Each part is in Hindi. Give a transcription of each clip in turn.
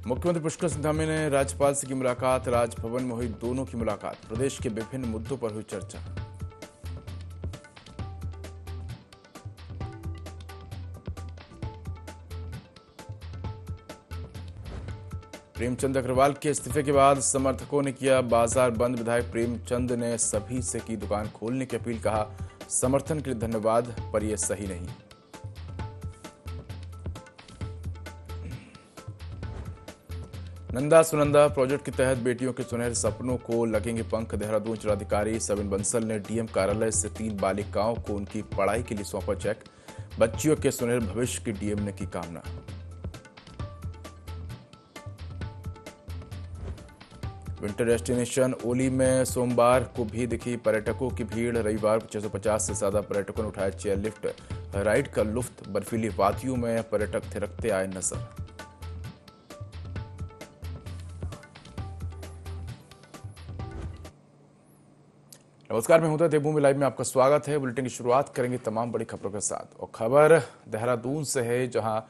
मुख्यमंत्री पुष्कर सिंह धामी ने राज्यपाल से की मुलाकात। राजभवन में हुई दोनों की मुलाकात। प्रदेश के विभिन्न मुद्दों पर हुई चर्चा। प्रेमचंद अग्रवाल के इस्तीफे के बाद समर्थकों ने किया बाजार बंद। विधायक प्रेमचंद ने सभी से की दुकान खोलने की अपील। कहा, समर्थन के लिए धन्यवाद, पर यह सही नहीं। नंदा सुनंदा प्रोजेक्ट के तहत बेटियों के सुनहरे सपनों को लगेंगे पंख। देहरादून जिलाधिकारी सविन बंसल ने डीएम कार्यालय से 3 बालिकाओं को उनकी पढ़ाई के लिए सौंपा चेक। बच्चियों के सुनहरे भविष्य की डीएम ने की कामना। विंटर डेस्टिनेशन ओली में सोमवार को भी दिखी पर्यटकों की भीड़। रविवार को 650 से ज्यादा पर्यटकों ने उठाया चेयर लिफ्ट राइड का लुत्फ। बर्फीली वादियों में पर्यटक थिरकते आए नजर। नमस्कार, मैं हूं देवभूमि लाइव में आपका स्वागत है। बुलेटिन की शुरुआत करेंगे तमाम बड़ी खबरों के साथ और खबर देहरादून से है, जहां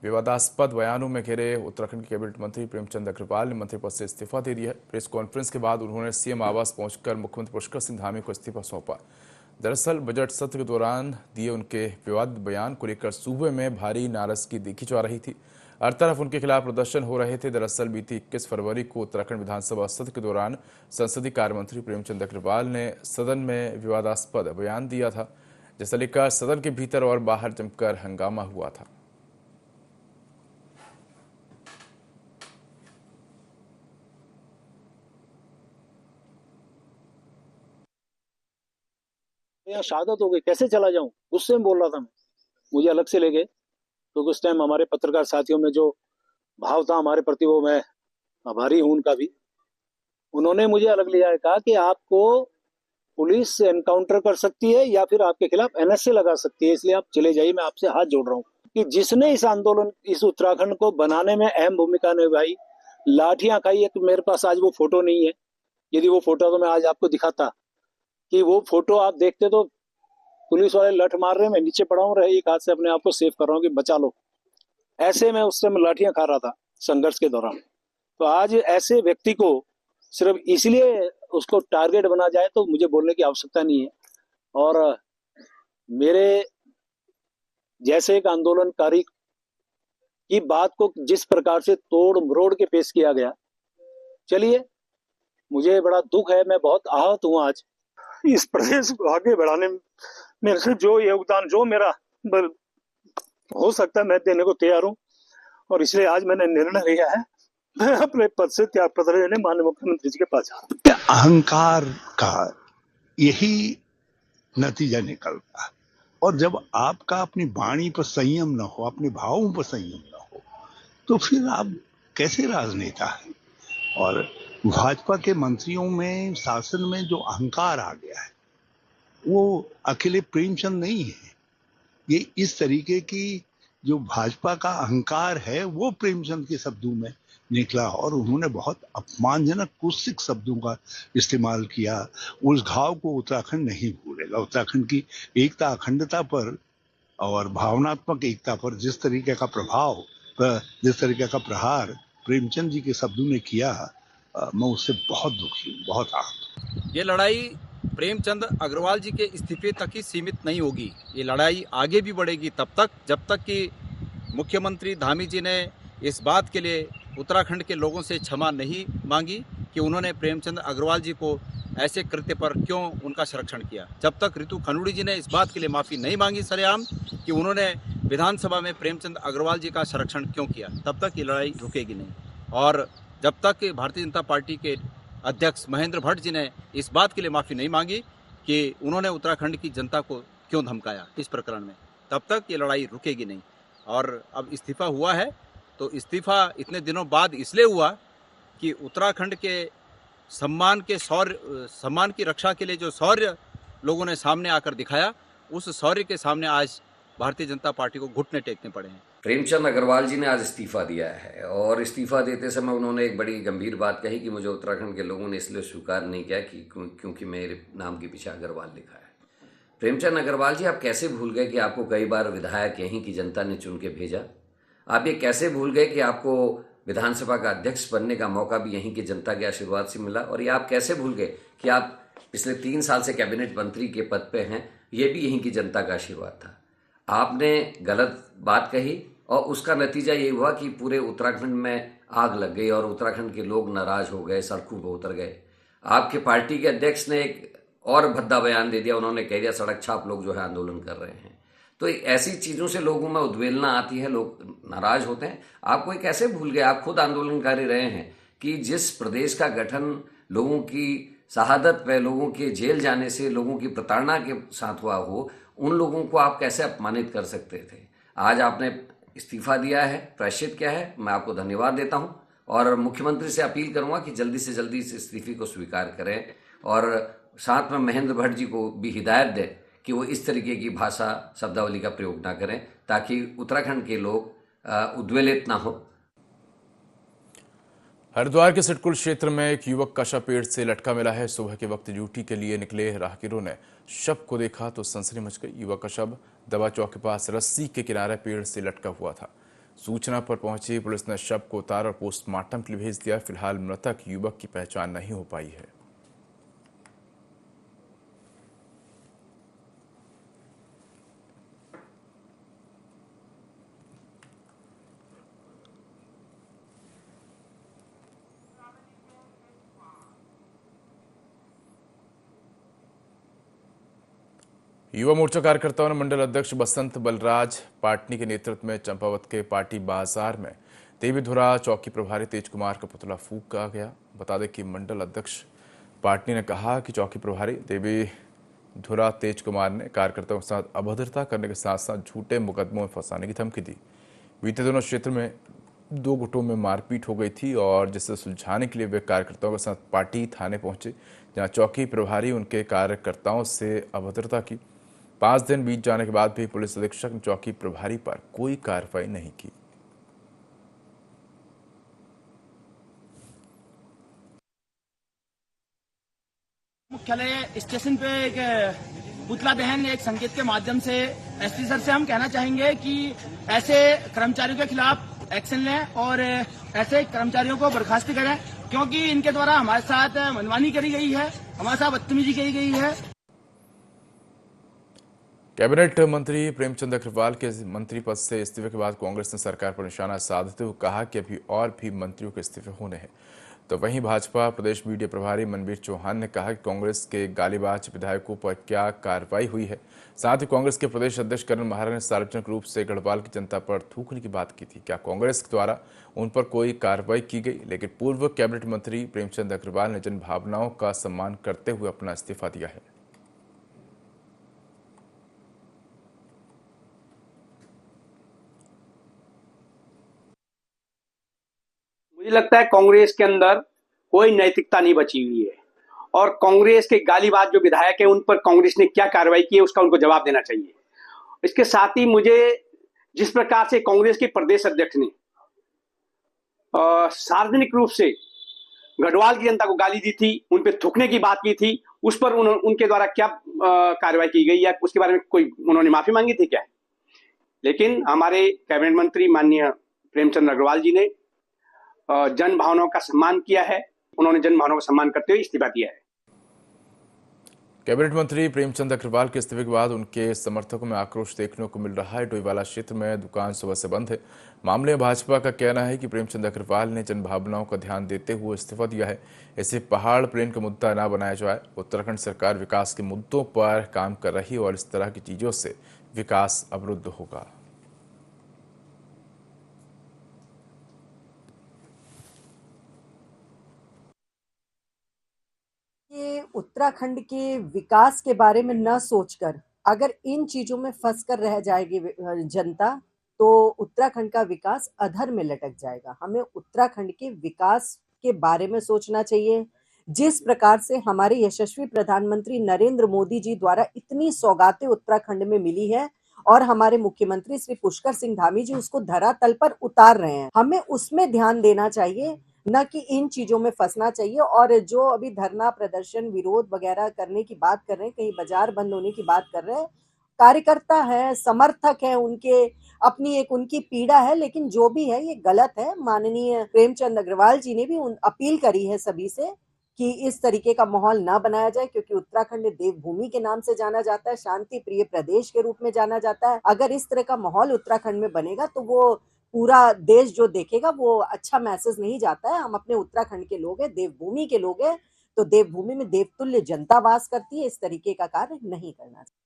विवादास्पद बयानों में घिरे उत्तराखंड के कैबिनेट मंत्री प्रेमचंद अग्रवाल ने मंत्री पद से इस्तीफा दे दिया है। प्रेस कॉन्फ्रेंस के बाद उन्होंने सीएम आवास पहुंचकर मुख्यमंत्री पुष्कर सिंह धामी को इस्तीफा सौंपा। दरअसल बजट सत्र के दौरान दिए उनके विवादित बयान को लेकर सूबे में भारी नाराजगी देखी जा रही थी। हर तरफ उनके खिलाफ प्रदर्शन हो रहे थे। दरअसल बीती 21 फरवरी को उत्तराखंड विधानसभा सत्र के दौरान संसदीय कार्य मंत्री प्रेमचंद अग्रवाल ने सदन में विवादास्पद बयान दिया था, जिसे लेकर सदन के भीतर और बाहर जमकर हंगामा हुआ था। यहाँ शहादत हो गई, कैसे चला जाऊं? गुस्से में बोल रहा था मैं। मुझे अलग से ले गए क्योंकि उस टाइम हमारे पत्रकार साथियों में जो भाव था हमारे प्रति, वो मैं आभारी हूं उनका भी। उन्होंने मुझे अलग लिया है, कहा कि आपको पुलिस एनकाउंटर कर सकती है या फिर आपके खिलाफ एनएसए लगा सकती है, इसलिए आप चले जाइए। मैं आपसे हाथ जोड़ रहा हूँ कि जिसने इस आंदोलन, इस उत्तराखंड को बनाने में अहम भूमिका निभाई, लाठियां खाई है। तो मेरे पास आज वो फोटो नहीं है। यदि वो फोटो तो मैं आज आपको दिखाता कि वो फोटो आप देखते तो पुलिस वाले लठ मार रहे हैं, मैं नीचे पड़ा हूँ, एक हाथ से अपने आप को सेव कर रहा हूँ कि बचा लो। ऐसे में उस समय लाठियां खा रहा था संघर्ष के दौरान। तो आज ऐसे व्यक्ति को सिर्फ इसलिए उसको टारगेट बना जाए तो मुझे बोलने की आवश्यकता नहीं है। और मेरे जैसे एक आंदोलनकारी की बात को जिस प्रकार से तोड़ मरोड़ के पेश किया गया, चलिए, मुझे बड़ा दुख है, मैं बहुत आहत हूं आज। इस प्रदेश को आगे बढ़ाने में मेरे से जो योगदान, जो मेरा हो सकता है, मैं देने को तैयार हूं। और इसलिए आज मैंने निर्णय लिया है, मैं अपने पद से त्याग पत्र लेने माननीय मुख्यमंत्री जी के पास जा रहा हूं। अहंकार का यही नतीजा निकलता है। और जब आपका अपनी वाणी पर संयम न हो, अपने भावों पर संयम न हो, तो फिर आप कैसे राजनेता हैं? और भाजपा के मंत्रियों में, शासन में जो अहंकार आ गया है, वो अकेले प्रेमचंद नहीं है। ये इस तरीके की जो भाजपा का अहंकार है वो प्रेमचंद के शब्दों में निकला और उन्होंने बहुत अपमानजनक कुत्सित शब्दों का इस्तेमाल किया। उस घाव को उत्तराखंड नहीं भूलेगा। उत्तराखंड की एकता, अखंडता पर और भावनात्मक एकता पर जिस तरीके का प्रभाव, जिस तरीके का प्रहार प्रेमचंद जी के शब्दों ने किया, मैं उससे बहुत दुखी हूँ, बहुत आहत। ये लड़ाई प्रेमचंद अग्रवाल जी के इस्तीफे तक ही सीमित नहीं होगी। ये लड़ाई आगे भी बढ़ेगी तब तक जब तक कि मुख्यमंत्री धामी जी ने इस बात के लिए उत्तराखंड के लोगों से क्षमा नहीं मांगी कि उन्होंने प्रेमचंद अग्रवाल जी को ऐसे कृत्य पर क्यों उनका संरक्षण किया। जब तक रितु खनूड़ी जी ने इस बात के लिए माफ़ी नहीं मांगी सरेआम कि उन्होंने विधानसभा में प्रेमचंद अग्रवाल जी का संरक्षण क्यों किया, तब तक ये लड़ाई रुकेगी नहीं। और जब तक भारतीय जनता पार्टी के अध्यक्ष महेंद्र भट्ट जी ने इस बात के लिए माफ़ी नहीं मांगी कि उन्होंने उत्तराखंड की जनता को क्यों धमकाया इस प्रकरण में, तब तक ये लड़ाई रुकेगी नहीं। और अब इस्तीफा हुआ है तो इस्तीफा इतने दिनों बाद इसलिए हुआ कि उत्तराखंड के सम्मान की रक्षा के लिए जो शौर्य लोगों ने सामने आकर दिखाया, उस शौर्य के सामने आज भारतीय जनता पार्टी को घुटने टेकने पड़े हैं। प्रेमचंद अग्रवाल जी ने आज इस्तीफा दिया है और इस्तीफा देते समय उन्होंने एक बड़ी गंभीर बात कही कि मुझे उत्तराखंड के लोगों ने इसलिए स्वीकार नहीं किया कि क्योंकि मेरे नाम के पीछे अग्रवाल लिखा है। प्रेमचंद अग्रवाल जी, आप कैसे भूल गए कि आपको कई बार विधायक यहीं की जनता ने चुन के भेजा? आप ये कैसे भूल गए कि आपको विधानसभा का अध्यक्ष बनने का मौका भी यहीं की जनता के आशीर्वाद से मिला। और ये आप कैसे भूल गए कि आप पिछले 3 साल से कैबिनेट मंत्री के पद पे हैं, ये भी यहीं की जनता का आशीर्वाद था। आपने गलत बात कही और उसका नतीजा ये हुआ कि पूरे उत्तराखंड में आग लग गई और उत्तराखंड के लोग नाराज हो गए, सड़कों पर उतर गए। आपके पार्टी के अध्यक्ष ने एक और भद्दा बयान दे दिया, उन्होंने कह दिया सड़क छाप लोग जो है आंदोलन कर रहे हैं। तो ऐसी चीज़ों से लोगों में उद्वेलना आती है, लोग नाराज होते हैं। आप कोई कैसे भूल गए, आप खुद आंदोलनकारी रहे हैं कि जिस प्रदेश का गठन लोगों की शहादत पे, लोगों के जेल जाने से, लोगों की प्रताड़ना के साथ हुआ हो, उन लोगों को आप कैसे अपमानित कर सकते थे। आज आपने इस्तीफा दिया है, प्रायश्चित क्या है, मैं आपको धन्यवाद देता हूं और मुख्यमंत्री से अपील करूंगा कि जल्दी से जल्दी इस इस्तीफे को स्वीकार करें और साथ में महेंद्र भट्ट जी को भी हिदायत दें कि वो इस तरीके की भाषा शब्दावली का प्रयोग ना करें ताकि उत्तराखंड के लोग उद्वेलित ना हो। हरिद्वार के सिडकुल क्षेत्र में एक युवक का शव पेड़ से लटका मिला है। सुबह के वक्त ड्यूटी के लिए निकले राहगीरों ने शव को देखा तो सनसनी मच गई। युवक का शव दवा चौक के पास रस्सी के किनारे पेड़ से लटका हुआ था। सूचना पर पहुंची पुलिस ने शव को उतार और पोस्टमार्टम के लिए भेज दिया। फिलहाल मृतक युवक की पहचान नहीं हो पाई है। युवा मोर्चा कार्यकर्ताओं ने मंडल अध्यक्ष बसंत बलराज पाटनी के नेतृत्व में चंपावत के पार्टी बाजार में देवीधुरा चौकी प्रभारी तेज कुमार का पुतला फूंका गया। बता दें कि मंडल अध्यक्ष पाटनी ने कहा कि चौकी प्रभारी देवीधुरा तेज कुमार ने कार्यकर्ताओं के साथ अभद्रता करने के साथ साथ झूठे मुकदमों में फंसाने की धमकी दी। बीते दिनों क्षेत्र में 2 गुटों में मारपीट हो गई थी और जिसे सुलझाने के लिए वे कार्यकर्ताओं के साथ पार्टी थाने पहुंचे, जहां चौकी प्रभारी उनके कार्यकर्ताओं से अभद्रता की। 5 दिन बीत जाने के बाद भी पुलिस अधीक्षक ने चौकी प्रभारी पर कोई कार्रवाई नहीं की। मुख्यालय स्टेशन पे एक पुतला दहन एक संकेत के माध्यम से एसपी सर से हम कहना चाहेंगे कि ऐसे कर्मचारियों के खिलाफ एक्शन लें और ऐसे कर्मचारियों को बर्खास्त करें, क्योंकि इनके द्वारा हमारे साथ मनमानी करी गई है, हमारे साथ बदतमीजी की गई है। कैबिनेट मंत्री प्रेमचंद अग्रवाल के मंत्री पद से इस्तीफे के बाद कांग्रेस ने सरकार पर निशाना साधते हुए कहा कि अभी और भी मंत्रियों के इस्तीफे होने हैं। तो वहीं भाजपा प्रदेश मीडिया प्रभारी मनवीर चौहान ने कहा कि कांग्रेस के गालीबाज विधायकों पर क्या कार्रवाई हुई है। साथ ही कांग्रेस के प्रदेश अध्यक्ष करण महारा ने सार्वजनिक रूप से गढ़वाल की जनता पर थूकने की बात की थी। क्या कांग्रेस द्वारा उन पर कोई कार्रवाई की गई? लेकिन पूर्व कैबिनेट मंत्री प्रेमचंद अग्रवाल ने जन भावनाओं का सम्मान करते हुए अपना इस्तीफा दिया है। मुझे लगता है कांग्रेस के अंदर कोई नैतिकता नहीं बची हुई है और कांग्रेस के गालीबाज जो विधायक है उन पर कांग्रेस ने क्या कार्रवाई की है उसका उनको जवाब देना चाहिए। इसके साथ ही मुझे जिस प्रकार से कांग्रेस के प्रदेश अध्यक्ष ने सार्वजनिक रूप से गढ़वाल की जनता को गाली दी थी, उन पर थूकने की बात की थी, उस पर उनके द्वारा क्या कार्रवाई की गई या उसके बारे में कोई उन्होंने माफी मांगी थी क्या? लेकिन हमारे कैबिनेट मंत्री माननीय प्रेमचंद अग्रवाल जी ने जन भावनाओं का सम्मान किया है, उन्होंने जन भावनाओं का सम्मान करते हुए इस्तीफा दिया है। कैबिनेट मंत्री प्रेमचंद अग्रवाल के इस्तीफे के बाद उनके समर्थकों में आक्रोश देखने को मिल रहा है। डोईवाला क्षेत्र में दुकान सुबह से बंद है। मामले में भाजपा का कहना है कि प्रेमचंद अग्रवाल ने जन भावनाओं का ध्यान देते हुए इस्तीफा दिया है। इसे पहाड़ प्लेन का मुद्दा न बनाया जाए। उत्तराखंड सरकार विकास के मुद्दों पर काम कर रही है और इस तरह की चीजों से विकास अवरुद्ध होगा। उत्तराखंड के विकास के बारे में न सोचकर अगर इन चीजों में फंस कर रह जाएगी जनता, तो उत्तराखंड का विकास अधर में लटक जाएगा। हमें उत्तराखंड के विकास के बारे में सोचना चाहिए। जिस प्रकार से हमारे यशस्वी प्रधानमंत्री नरेंद्र मोदी जी द्वारा इतनी सौगातें उत्तराखंड में मिली है और हमारे मुख्यमंत्री श्री पुष्कर सिंह धामी जी उसको धरातल पर उतार रहे हैं, हमें उसमें ध्यान देना चाहिए, न कि इन चीजों में फंसना चाहिए। और जो अभी धरना प्रदर्शन विरोध वगैरह करने की बात कर रहे हैं, कहीं बाजार बंद होने की बात कर रहे हैं, कार्यकर्ता है, समर्थक है, उनके अपनी एक उनकी पीड़ा है, लेकिन जो भी है ये गलत है। माननीय प्रेमचंद अग्रवाल जी ने भी अपील करी है सभी से कि इस तरीके का माहौल ना बनाया जाए, क्योंकि उत्तराखंड देवभूमि के नाम से जाना जाता है, शांति प्रिय प्रदेश के रूप में जाना जाता है। अगर इस तरह का माहौल उत्तराखंड में बनेगा तो वो पूरा देश जो देखेगा वो अच्छा मैसेज नहीं जाता है। हम अपने उत्तराखंड के लोग हैं, देवभूमि के लोग हैं, तो देवभूमि में देवतुल्य जनता वास करती है, इस तरीके का कार्य नहीं करना चाहिए।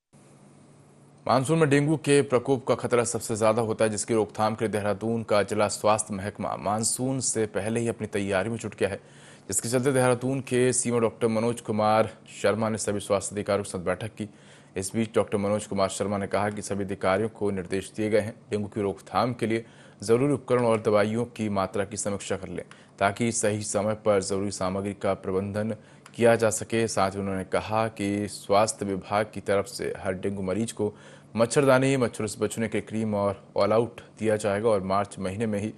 मानसून में डेंगू के प्रकोप का खतरा सबसे ज्यादा होता है, जिसकी रोकथाम के लिए देहरादून का जिला स्वास्थ्य महकमा मानसून से पहले ही अपनी तैयारी में जुट गया है, जिसके चलते देहरादून के सीएमओ डॉक्टर मनोज कुमार शर्मा ने सभी स्वास्थ्य अधिकारियों के साथ बैठक की। इस बीच डॉक्टर मनोज कुमार शर्मा ने कहा कि सभी अधिकारियों को निर्देश दिए गए हैं डेंगू की रोकथाम के लिए जरूरी उपकरण और दवाइयों की मात्रा की समीक्षा कर लें, ताकि सही समय पर जरूरी सामग्री का प्रबंधन किया जा सके। साथ ही उन्होंने कहा कि स्वास्थ्य विभाग की तरफ से हर डेंगू मरीज को मच्छरदानी, मच्छरों से बचने के क्रीम और ऑल आउट दिया जाएगा और मार्च महीने में ही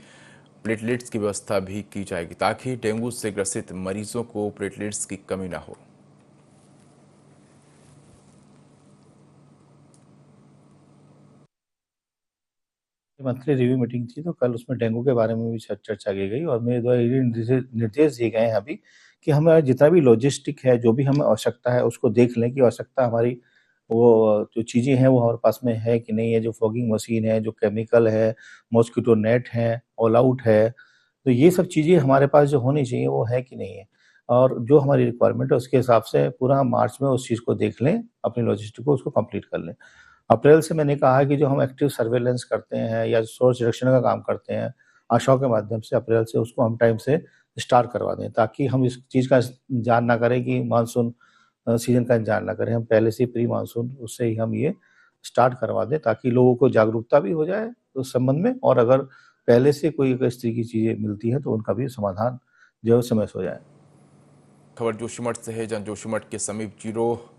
प्लेटलेट्स की व्यवस्था भी की जाएगी, ताकि डेंगू से ग्रसित मरीजों को प्लेटलेट्स की कमी न हो। मंथली रिव्यू मीटिंग थी, तो कल उसमें डेंगू के बारे में भी चर्चा की गई और मेरे द्वारा ये निर्देश दिए गए हैं अभी कि हमें जितना भी लॉजिस्टिक है, जो भी हमें आवश्यकता है, उसको देख लें कि आवश्यकता हमारी वो जो चीज़ें हैं वो हमारे पास में है कि नहीं है। जो फॉगिंग मशीन है, जो केमिकल है, मॉस्किटो नेट है, ऑल आउट है, तो ये सब चीज़ें हमारे पास जो होनी चाहिए वो है कि नहीं है। और जो हमारी रिक्वायरमेंट है उसके हिसाब से पूरा मार्च में उस चीज़ को देख लें, अपनी लॉजिस्टिक को उसको कंप्लीट कर लें। अप्रैल से मैंने कहा कि जो हम एक्टिव सर्वेलेंस करते हैं या सोर्स रिडक्शन का काम करते हैं आशाओं के माध्यम से, अप्रैल से उसको हम टाइम से स्टार्ट करवा दें, ताकि हम इस चीज़ का इंतजार ना करें कि मानसून सीजन का इंतजार ना करें। हम पहले से प्री मानसून उससे ही हम ये स्टार्ट करवा दें, ताकि लोगों को जागरूकता भी हो जाए उस संबंध में, और अगर पहले से कोई इस तरह की चीज़ें मिलती हैं तो उनका भी समाधान जो है समय से हो जाए। खबर जोशीमठ से है, जहां जोशीमठ के समीप जीरो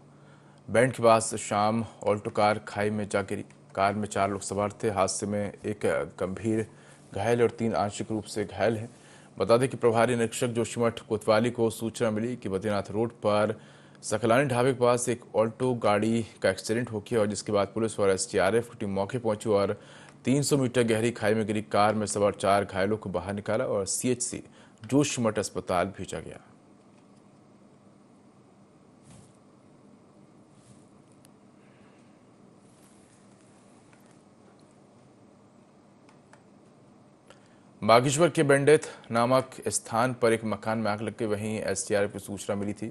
बैंड के पास शाम ऑल्टो कार खाई में जा गिरी। कार में 4 लोग सवार थे। हादसे में एक गंभीर घायल और 3 आंशिक रूप से घायल हैं। बता दें कि प्रभारी निरीक्षक जोशीमठ कोतवाली को सूचना मिली कि बद्रीनाथ रोड पर सकलानी ढाबे के पास एक ऑल्टो गाड़ी का एक्सीडेंट हो गया, और जिसके बाद पुलिस और एसडीआरएफ की टीम मौके पहुंची और 300 मीटर गहरी खाई में गिरी कार में सवार 4 घायलों को बाहर निकाला और सीएचसी जोशीमठ अस्पताल भेजा गया। बागेश्वर के बेंडेत नामक स्थान पर एक मकान में आग लग गई। वहीं एसडीआरएफ को सूचना मिली थी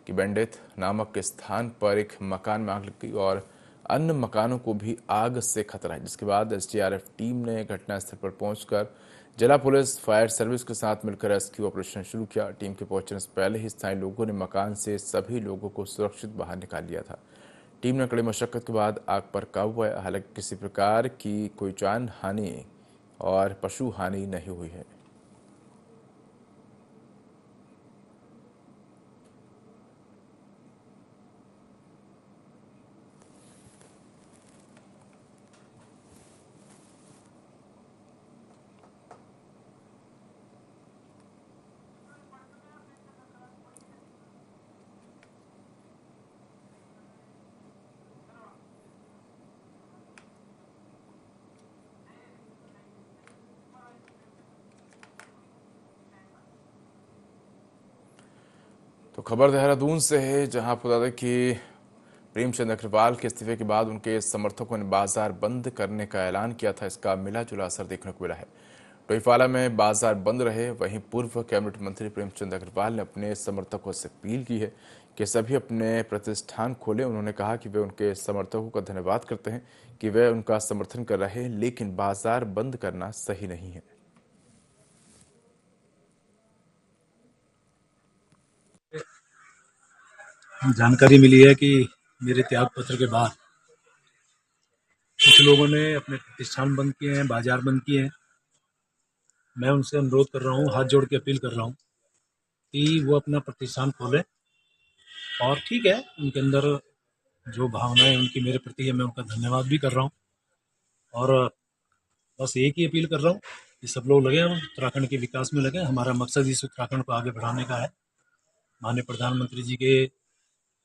कि बेंडेत नामक स्थान पर एक मकान में आग लग गई और अन्य मकानों को भी आग से खतरा है, जिसके बाद एसडीआरएफ टीम ने घटनास्थल पर पहुंचकर जिला पुलिस, फायर सर्विस के साथ मिलकर रेस्क्यू ऑपरेशन शुरू किया। टीम के पहुंचने से पहले ही स्थानीय लोगों ने मकान से सभी लोगों को सुरक्षित बाहर निकाल लिया था। टीम ने कड़ी मशक्कत के बाद आग पर काबू पाया। हालांकि किसी प्रकार की कोई जान हानि और पशु हानि नहीं हुई है। तो खबर देहरादून से है, जहां आपको बता दें कि प्रेमचंद अग्रवाल के इस्तीफे के बाद उनके समर्थकों ने बाजार बंद करने का ऐलान किया था। इसका मिला जुला असर देखने को मिला है। टोईवाला में बाजार बंद रहे। वहीं पूर्व कैबिनेट मंत्री प्रेमचंद अग्रवाल ने अपने समर्थकों से अपील की है कि सभी अपने प्रतिष्ठान खोलें। उन्होंने कहा कि वे उनके समर्थकों का धन्यवाद करते हैं कि वे उनका समर्थन कर रहे हैं, लेकिन बाजार बंद करना सही नहीं है। जानकारी मिली है कि मेरे त्याग पत्र के बाद कुछ लोगों ने अपने प्रतिष्ठान बंद किए हैं, बाजार बंद किए हैं। मैं उनसे अनुरोध कर रहा हूँ, हाथ जोड़ के अपील कर रहा हूँ कि वो अपना प्रतिष्ठान खोलें। और ठीक है, उनके अंदर जो भावनाएं उनकी मेरे प्रति है, मैं उनका धन्यवाद भी कर रहा हूँ। और बस एक ही अपील कर रहा हूँ कि सब लोग लगे, हम उत्तराखंड के विकास में लगे। हमारा मकसद इस उत्तराखंड को आगे बढ़ाने का है। माननीय प्रधानमंत्री जी के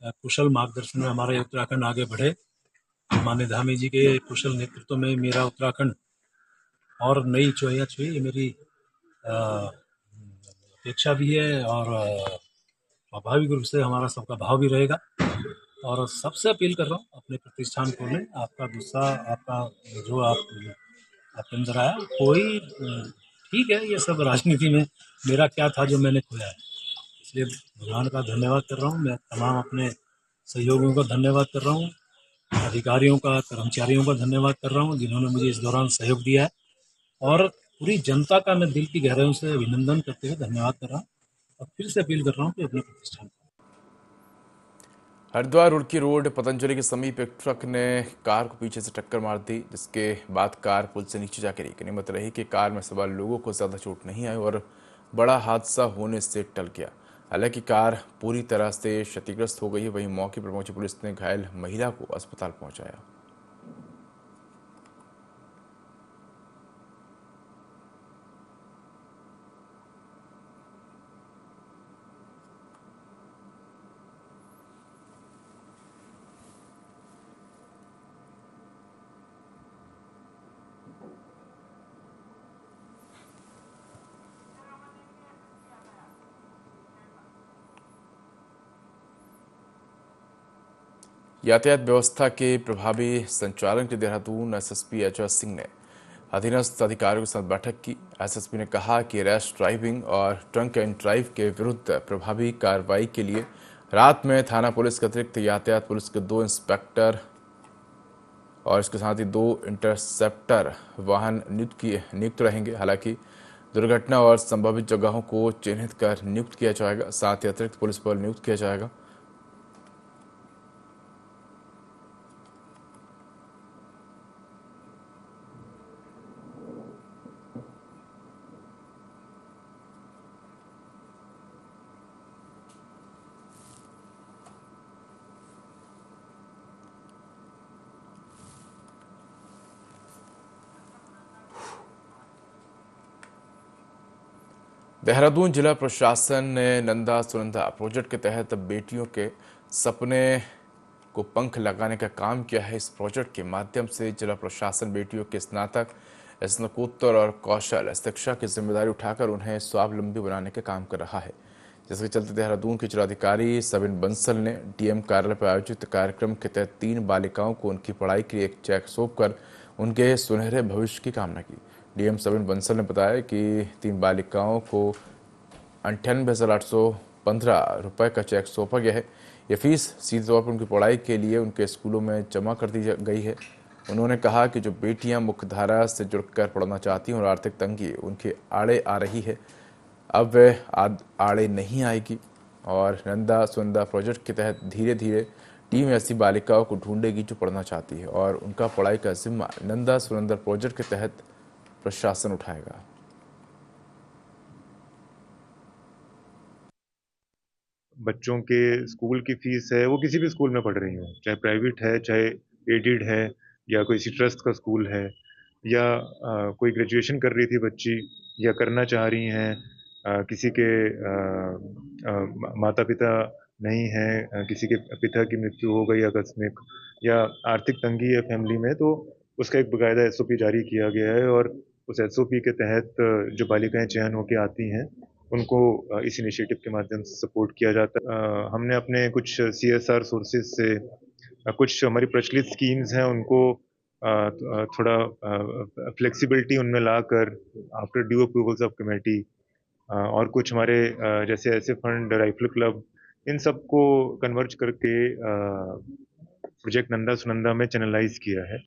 कुशल मार्गदर्शन में हमारा उत्तराखंड आगे बढ़े माननीय धामी जी के कुशल नेतृत्व में मेरा उत्तराखंड और नई ऊंचाइयां छुई, ये मेरी अपेक्षा भी है और स्वाभाविक रूप से हमारा सबका भाव भी रहेगा। और सबसे अपील कर रहा हूँ, अपने प्रतिष्ठान खोलें। आपका गुस्सा, आपका जो आपके अंदर आया, कोई ठीक है, ये सब राजनीति में मेरा क्या था जो मैंने खोया है, इसलिए भगवान का धन्यवाद कर रहा हूँ। मैं तमाम अपने सहयोगियों का धन्यवाद कर रहा हूँ, अधिकारियों का, कर्मचारियों का धन्यवाद कर रहा हूँ जिन्होंने मुझे इस दौरान सहयोग दिया है, और पूरी जनता का मैं दिल की गहराइयों से अभिनंदन करते हुए धन्यवाद कर रहा हूँ और फिर से अपील कर रहा हूँ कि अपने प्रतिष्ठान। हरिद्वार रुड़की रोड पतंजलि के समीप एक ट्रक ने कार को पीछे से टक्कर मार दी, जिसके बाद कार पुल से नीचे जा गिरी। गनीमत रही कि कार में सवार लोगों को ज्यादा चोट नहीं आई और बड़ा हादसा होने से टल गया। हालांकि कार पूरी तरह से क्षतिग्रस्त हो गई है। वहीं मौके पर पहुंची पुलिस ने घायल महिला को अस्पताल पहुंचाया। यातायात व्यवस्था के प्रभावी संचालन के देहरादून एसएसपी एचएस सिंह ने अधीनस्थ अधिकारियों के साथ बैठक की। एसएसपी ने कहा कि रैश ड्राइविंग और ड्रंक एंड ड्राइव के विरुद्ध प्रभावी कार्रवाई के लिए रात में थाना पुलिस के अतिरिक्त यातायात पुलिस के 2 इंस्पेक्टर और इसके साथ ही 2 इंटरसेप्टर वाहन नियुक्त रहेंगे। हालांकि दुर्घटना और संभावित जगहों को चिन्हित कर नियुक्त किया जाएगा। साथ ही अतिरिक्त पुलिस बल नियुक्त किया जाएगा। देहरादून जिला प्रशासन ने नंदा सुनंदा प्रोजेक्ट के तहत बेटियों के सपने को पंख लगाने का काम किया है। इस प्रोजेक्ट के माध्यम से जिला प्रशासन बेटियों के स्नातक, स्नातकोत्तर और कौशल शिक्षा की जिम्मेदारी उठाकर उन्हें स्वावलंबी बनाने का काम कर रहा है, जिसके चलते देहरादून के जिलाधिकारी सबिन बंसल ने डीएम कार्यालय पर आयोजित कार्यक्रम के तहत 3 बालिकाओं को उनकी पढ़ाई के लिए एक चेक सौंपकर उनके सुनहरे भविष्य की कामना की। डीएम सबिन बंसल ने बताया कि 3 बालिकाओं को 98,815 रुपये का चेक सौंपा गया है। ये फीस सीधे तौर पर उनकी पढ़ाई के लिए उनके स्कूलों में जमा कर दी गई है। उन्होंने कहा कि जो बेटियां मुख्यधारा से जुड़कर पढ़ना चाहती हैं और आर्थिक तंगी उनके आड़े आ रही है, अब वह आड़े नहीं आएगी और नंदा सुनंदा प्रोजेक्ट के तहत धीरे धीरे टीम ऐसी बालिकाओं को ढूंढेगी जो पढ़ना चाहती है और उनका पढ़ाई का जिम्मा नंदा सुनंदा प्रोजेक्ट के तहत प्रशासन उठाएगा। बच्चों के स्कूल की फीस है, वो किसी भी स्कूल में पढ़ रही हो, चाहे प्राइवेट है, चाहे एडेड है, या कोई सी ट्रस्ट का स्कूल है, या कोई ग्रेजुएशन कर रही थी बच्ची या करना चाह रही हैं, किसी के माता पिता नहीं हैं, किसी के पिता की मृत्यु हो गई आकस्मिक, या आर्थिक तंगी है फैमिली में, तो उसका एक बाकायदा एसओपी जारी किया गया है और उस एसओपी के तहत जो बालिकाएं चयन होकर आती हैं उनको इस इनिशिएटिव के माध्यम से सपोर्ट किया जाता है। हमने अपने कुछ CSR सोर्सेज से कुछ हमारी प्रचलित स्कीम्स हैं उनको थोड़ा फ्लेक्सिबिलिटी उनमें लाकर after due approvals of committee और कुछ हमारे जैसे ऐसे फंड राइफल क्लब, इन सब को कन्वर्ज करके प्रोजेक्ट नंदा सुनंदा में चैनलाइज किया है।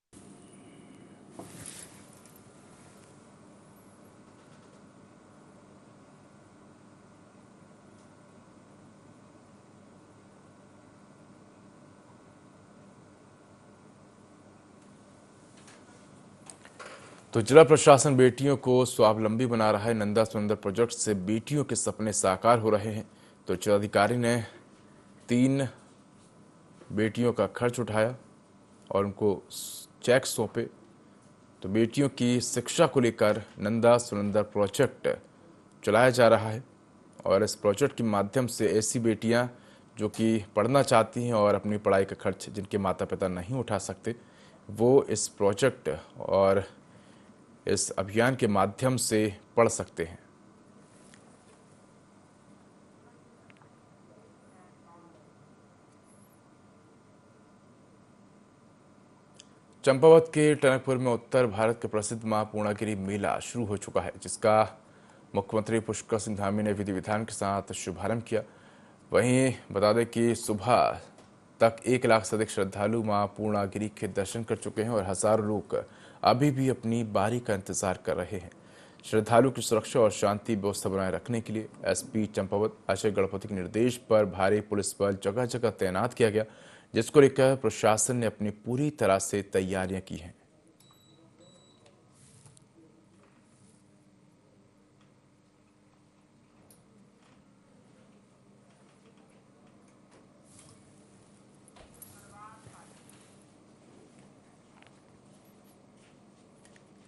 तो जिला प्रशासन बेटियों को स्वावलंबी बना रहा है। नंदा सुनंदा प्रोजेक्ट से बेटियों के सपने साकार हो रहे हैं। तो जिलाधिकारी ने 3 बेटियों का खर्च उठाया और उनको चेक सौंपे। तो बेटियों की शिक्षा को लेकर नंदा सुनंदा प्रोजेक्ट चलाया जा रहा है और इस प्रोजेक्ट के माध्यम से ऐसी बेटियां जो कि पढ़ना चाहती हैं और अपनी पढ़ाई का खर्च जिनके माता पिता नहीं उठा सकते, वो इस प्रोजेक्ट और इस अभियान के माध्यम से पढ़ सकते हैं। चंपावत के टनकपुर में उत्तर भारत के प्रसिद्ध मां पूर्णागिरि मेला शुरू हो चुका है, जिसका मुख्यमंत्री पुष्कर सिंह धामी ने विधि विधान के साथ शुभारंभ किया। वहीं बता दें कि सुबह तक 1 लाख से अधिक श्रद्धालु मां पूर्णागिरि के दर्शन कर चुके हैं और हजारों लोग अभी भी अपनी बारी का इंतजार कर रहे हैं। श्रद्धालु की सुरक्षा और शांति व्यवस्था बनाए रखने के लिए एसपी चंपावत अजय गणपति के निर्देश पर भारी पुलिस बल जगह जगह तैनात किया गया, जिसको लेकर प्रशासन ने अपनी पूरी तरह से तैयारियां की हैं।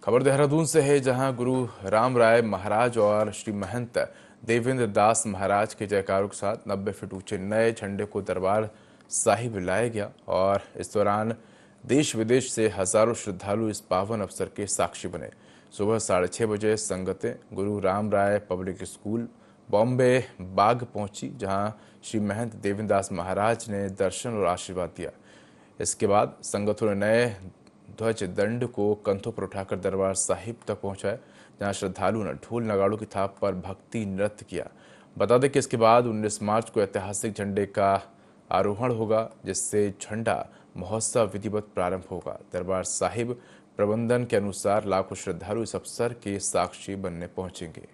खबर देहरादून से है, जहां गुरु राम राय महाराज और श्री महंत देवेंद्र दास महाराज के जयकारों के साथ 90 फीट ऊंचे नए झंडे को दरबार साहिब लाया गया और इस दौरान देश विदेश से हजारों श्रद्धालु इस पावन अवसर के साक्षी बने। सुबह 6:30 बजे संगतें गुरु राम राय पब्लिक स्कूल बॉम्बे बाग पहुंची, जहां श्री महंत देवेंद्र दास महाराज ने दर्शन और आशीर्वाद दिया। इसके बाद संगतों ने नए ध्वज दंड को कंधों पर उठाकर दरबार साहिब तक पहुंचाया, जहां श्रद्धालुओं ने ढोल नगाड़ों की थाप पर भक्ति नृत्य किया। बता दें कि इसके बाद 19 मार्च को ऐतिहासिक झंडे का आरोहण होगा, जिससे झंडा महोत्सव विधिवत प्रारंभ होगा। दरबार साहिब प्रबंधन के अनुसार लाखों श्रद्धालु इस अवसर के साक्षी बनने पहुंचेंगे।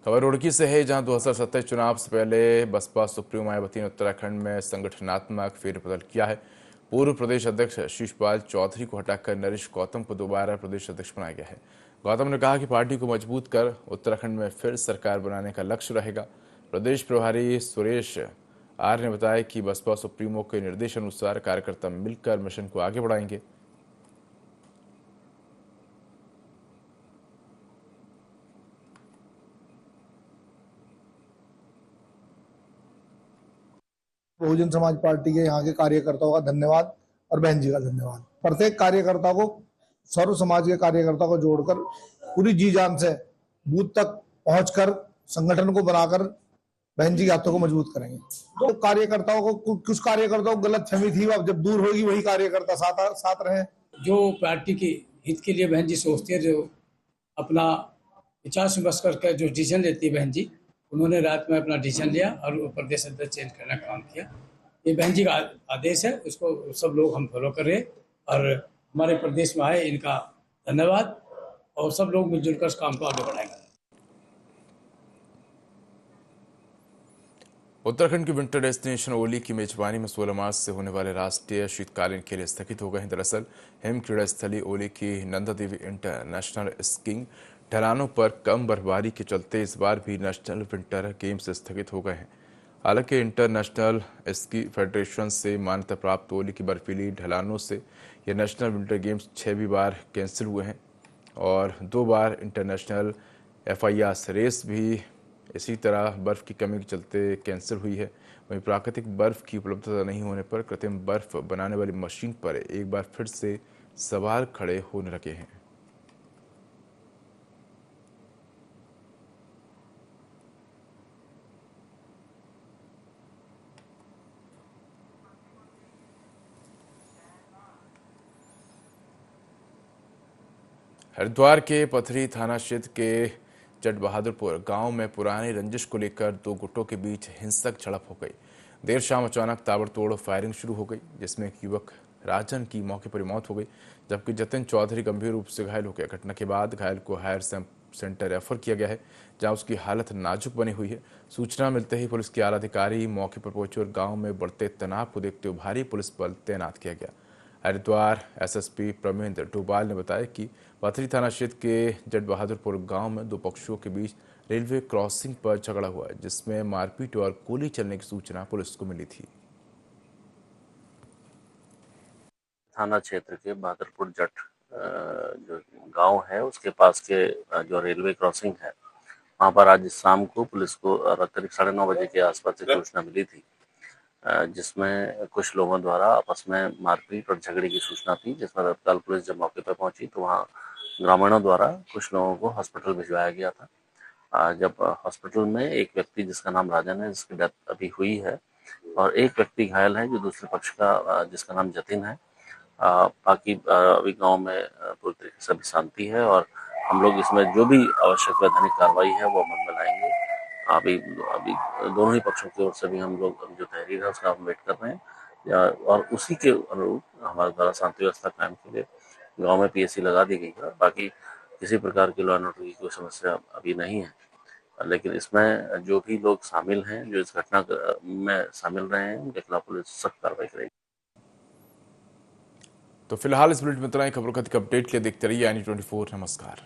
खबर रुड़की से है, जहां 2027 चुनाव से पहले बसपा सुप्रीमो मायावती ने उत्तराखंड में संगठनात्मक फेरबदल किया है। पूर्व प्रदेश अध्यक्ष शीशपाल चौधरी को हटाकर नरेश गौतम को दोबारा प्रदेश अध्यक्ष बनाया गया है। गौतम ने कहा कि पार्टी को मजबूत कर उत्तराखंड में फिर सरकार बनाने का लक्ष्य रहेगा। प्रदेश प्रभारी सुरेश आर्य ने बताया कि बसपा सुप्रीमो के निर्देश अनुसार कार्यकर्ता मिलकर मिशन को आगे बढ़ाएंगे। बहुजन समाज पार्टी के यहाँ के कार्यकर्ताओं का धन्यवाद और बहन जी का धन्यवाद। प्रत्येक कार्यकर्ता को, सर्व समाज के कार्यकर्ता को जोड़कर पूरी जी जान से बूथ तक पहुंचकर संगठन को बनाकर बहन जी के हाथों को मजबूत करेंगे। तो कार्यकर्ताओं को, कुछ कार्यकर्ताओं को गलतफहमी थी, अब जब दूर होगी वही कार्यकर्ता साथ रहे। जो पार्टी के हित के लिए बहन जी सोचती है, जो अपना विचार विमर्श करके जो डिसीजन लेती है बहन जी, उन्होंने रात में अपना डिसीजन लिया और प्रदेश अध्यक्ष चेंज करने का काम किया। ये बहन जी का आदेश है, उसको सब लोग हम फॉलो कर रहे हैं और हमारे प्रदेश में आए, इनका धन्यवाद और सब लोग मिलजुल कर इस काम को आगे बढ़ाएंगे। उत्तराखंड की विंटर डेस्टिनेशन ओली की मेजबानी में 16 मार्च से होने वाले राष्ट्रीय शीतकालीन खेल स्थगित हो गए हैं। दरअसल हिम क्रीड़ा स्थली ओली की नंदा देवी इंटरनेशनल स्कीइंग ढलानों पर कम बर्फबारी के चलते इस बार भी नेशनल विंटर गेम्स स्थगित हो गए हैं। हालांकि इंटरनेशनल स्की फेडरेशन से मान्यता प्राप्त ओली की बर्फीली ढलानों से ये नेशनल विंटर गेम्स 6 बार कैंसिल हुए हैं और 2 बार इंटरनेशनल FIS रेस भी इसी तरह बर्फ की कमी के चलते कैंसिल हुई है। वहीं प्राकृतिक बर्फ की उपलब्धता नहीं होने पर कृत्रिम बर्फ बनाने वाली मशीन पर एक बार फिर से सवाल खड़े होने लगे हैं। हरिद्वार के पथरी थाना क्षेत्र के जट बहादुरपुर गांव में पुरानी रंजिश को लेकर 2 गुटों के बीच हिंसक झड़प हो गई। देर शाम अचानक ताबड़तोड़ फायरिंग शुरू हो गई, जिसमें एक युवक राजन की मौके पर मौत हो गई, जबकि जतिन चौधरी गंभीर रूप से घायल हो गया। घटना के बाद घायल को हायर सेंटर रेफर किया गया है, जहां उसकी हालत नाजुक बनी हुई है। सूचना मिलते ही पुलिस के आला अधिकारी मौके पर पहुंचे और गाँव में बढ़ते तनाव को देखते हुए भारी पुलिस बल तैनात किया गया। हरिद्वार SSP प्रमेंद्र डोभाल ने बताया कि पथरी थाना क्षेत्र के जट बहादुरपुर गांव में 2 पक्षों के बीच रेलवे क्रॉसिंग पर झगड़ा हुआ, जिसमें मारपीट और गोली चलने की सूचना पुलिस को मिली थी। थाना क्षेत्र के बहादुरपुर जट जो गांव है उसके पास के जो रेलवे क्रॉसिंग है वहां पर आज शाम को पुलिस को करीब 9:30 बजे के आसपास एक सूचना मिली थी, जिसमें कुछ लोगों द्वारा आपस में मारपीट और झगड़े की सूचना थी, जिसमें तत्काल पुलिस जब मौके पर पहुंची तो वहां ग्रामीणों द्वारा कुछ लोगों को हॉस्पिटल भिजवाया गया था। जब हॉस्पिटल में एक व्यक्ति जिसका नाम राजन है, जिसकी डेथ अभी हुई है, और एक व्यक्ति घायल है जो दूसरे पक्ष का जिसका नाम जतिन है। बाकी अभी गांव में पूरी तरीके से अभी शांति है और हम लोग इसमें जो भी आवश्यक वैधानिक कार्रवाई है वो अमल में लाएंगे। अभी अभी दोनों ही पक्षों की ओर से भी हम लोग जो तहरीर है उसका हम वेट कर रहे हैं और उसी के अनुरूप हमारे द्वारा शांति व्यवस्था कायम के लिए गांव में पीएससी लगा दी गई है। बाकी किसी प्रकार की लॉ एंड ऑर्डर की कोई समस्या अभी नहीं है, लेकिन इसमें जो भी लोग शामिल हैं, जो इस घटना में शामिल रहे हैं, उनके खिलाफ पुलिस सख्त कार्रवाई करेगी। तो फिलहाल इस बुलेटिन में इतना ही। खबरों का अपडेट के लिए देखते रहिए INE 24। नमस्कार।